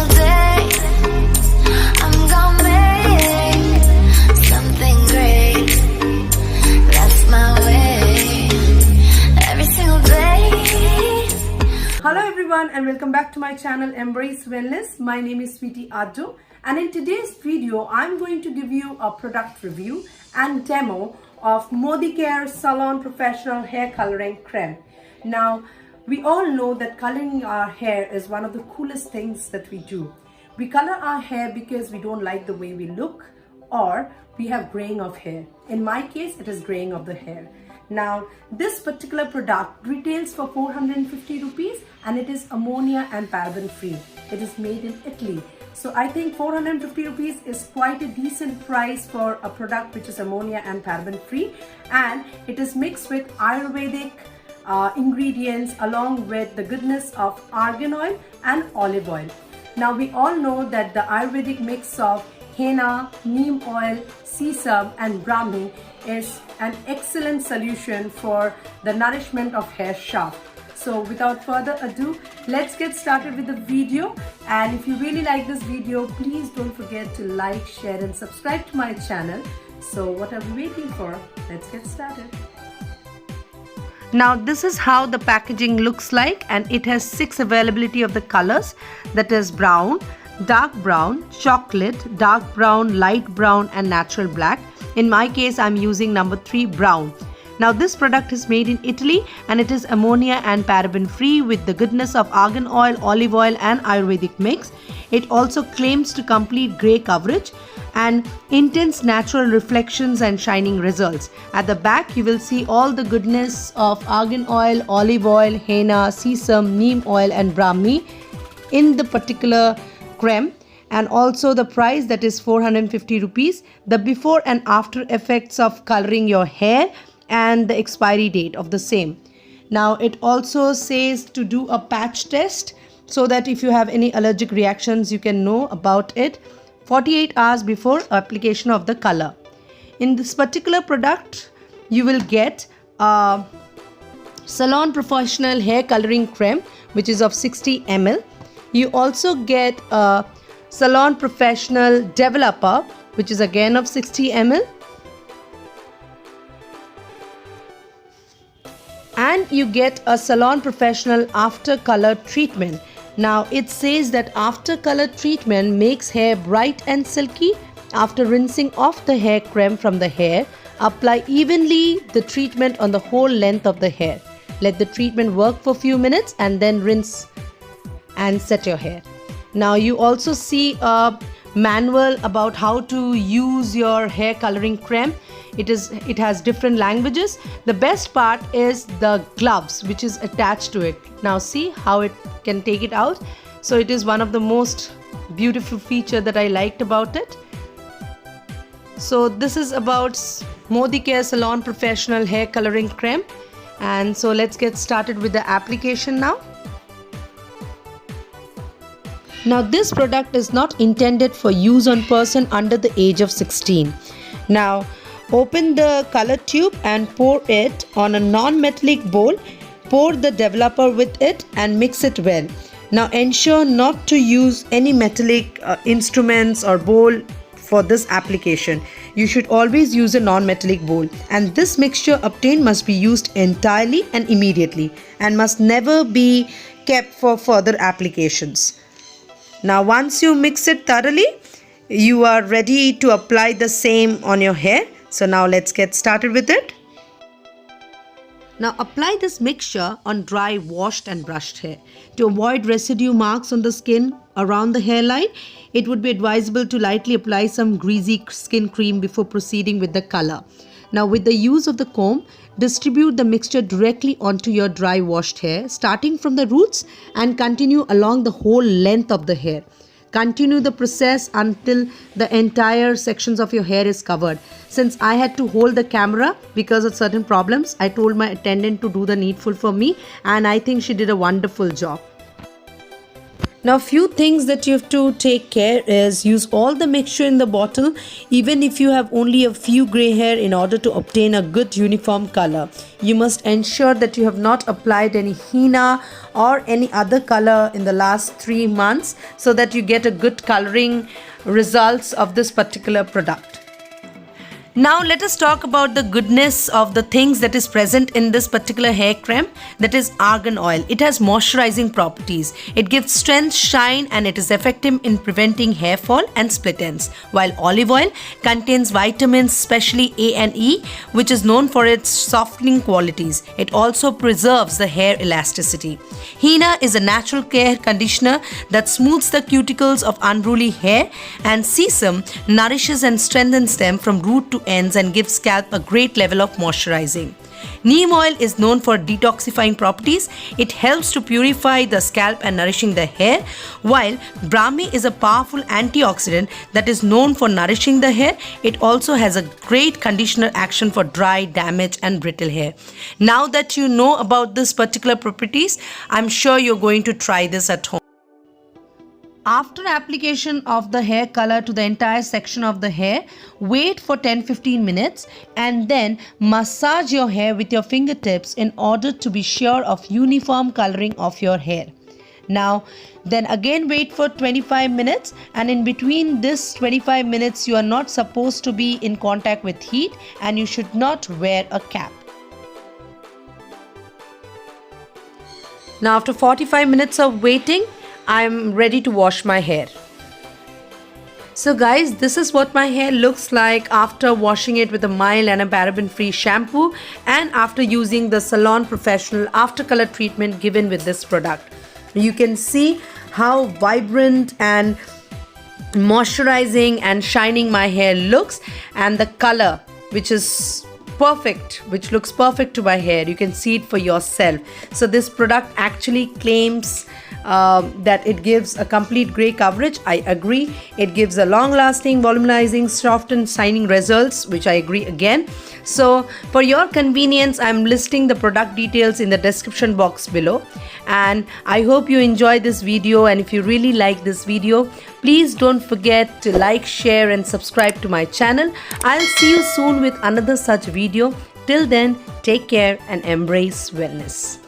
single day I'm gonna make something great. That's my way. Every single day. Hello everyone and welcome back to my channel Embrace Wellness. My name is Sweetie Addo, and in today's video I'm going to give you a product review and demo of Modicare Salon Professional Hair Coloring Crème. Now, we all know that coloring our hair is one of the coolest things that we do. We color our hair because we don't like the way we look, or we have graying of hair. In my case, it is graying of the hair. Now, this particular product retails for 450 rupees and it is ammonia and paraben free. It is made in Italy. So I think 450 rupees is quite a decent price for a product which is ammonia and paraben free, and it is mixed with Ayurvedic ingredients along with the goodness of argan oil and olive oil. Now we all know that the Ayurvedic mix of henna, neem oil, sesame and Brahmi is an excellent solution for the nourishment of hair shaft. So without further ado, let's get started with the video. And if you really like this video, please don't forget to like, share and subscribe to my channel. So what are we waiting for? Let's get started. Now this is how the packaging looks like, and it has 6 availability of the colors, that is brown, dark brown, chocolate, dark brown, light brown and natural black. In my case, I'm using number 3 brown. Now this product is made in Italy and it is ammonia and paraben free with the goodness of argan oil, olive oil and Ayurvedic mix. It also claims to complete grey coverage and intense natural reflections and shining results. At the back you will see all the goodness of argan oil, olive oil, henna, sesame, neem oil and Brahmi in the particular crème, and also the price, that is 450 rupees, the before and after effects of coloring your hair and the expiry date of the same. Now it also says to do a patch test so that if you have any allergic reactions you can know about it 48 hours before application of the color. In this particular product you will get a Salon Professional Hair Coloring Crème which is of 60 ml. You also get a Salon Professional Developer which is again of 60 ml. And you get a Salon Professional After Color Treatment. Now it says that after color treatment makes hair bright and silky. After rinsing off the hair crème from the hair, apply evenly the treatment on the whole length of the hair. Let the treatment work for a few minutes and then rinse and set your hair. Now you also see a manual about how to use your hair coloring crème. It has different languages. The best part is the gloves which is attached to it. Now see how it can take it out. So it is one of the most beautiful feature that I liked about it. So this is about Modicare Salon Professional Hair Coloring Crème, and so let's get started with the application now. Now this product is not intended for use on person under the age of 16. Now open the color tube and pour it on a non-metallic bowl. Pour the developer with it and mix it well. Now ensure not to use any metallic instruments or bowl for this application. You should always use a non-metallic bowl, and this mixture obtained must be used entirely and immediately and must never be kept for further applications. Now once you mix it thoroughly, you are ready to apply the same on your hair. So now let's get started with it. Now apply this mixture on dry, washed and brushed hair. To avoid residue marks on the skin around the hairline, it would be advisable to lightly apply some greasy skin cream before proceeding with the color. Now with the use of the comb, distribute the mixture directly onto your dry washed hair, starting from the roots and continue along the whole length of the hair. Continue the process until the entire sections of your hair is covered. Since I had to hold the camera because of certain problems, I told my attendant to do the needful for me, and I think she did a wonderful job. Now, few things that you have to take care is use all the mixture in the bottle, even if you have only a few gray hair, in order to obtain a good uniform color. You must ensure that you have not applied any henna or any other color in the last 3 months, so that you get a good coloring results of this particular product. Now let us talk about the goodness of the things that is present in this particular hair creme, that is argan oil. It has moisturizing properties. It gives strength, shine, and it is effective in preventing hair fall and split ends. While olive oil contains vitamins, especially A and E, which is known for its softening qualities. It also preserves the hair elasticity. Henna is a natural care conditioner that smooths the cuticles of unruly hair, and sesame nourishes and strengthens them from root to ends and gives scalp a great level of moisturizing. Neem oil is known for detoxifying properties. It helps to purify the scalp and nourishing the hair, while Brahmi is a powerful antioxidant that is known for nourishing the hair. It also has a great conditioner action for dry, damaged and brittle hair. Now that you know about this particular properties, I'm sure you're going to try this at home. After application of the hair color to the entire section of the hair, wait for 10-15 minutes and then massage your hair with your fingertips in order to be sure of uniform coloring of your hair. Now, then again wait for 25 minutes, and in between this 25 minutes you are not supposed to be in contact with heat, and you should not wear a cap. Now after 45 minutes of waiting, I'm ready to wash my hair. So guys, this is what my hair looks like after washing it with a mild and a paraben-free shampoo, and after using the Salon Professional After Color treatment given with this product. You can see how vibrant and moisturizing and shining my hair looks, and the color which is perfect, which looks perfect to my hair. You can see it for yourself. So this product actually claims that it gives a complete gray coverage. I agree. It gives a long-lasting, volumizing, soft and shining results, which I agree again. So for your convenience, I'm listing the product details in the description box below, and I hope you enjoyed this video. And if you really like this video, please don't forget to like, share and subscribe to my channel. I'll see you soon with another such video. Till then, take care and embrace wellness.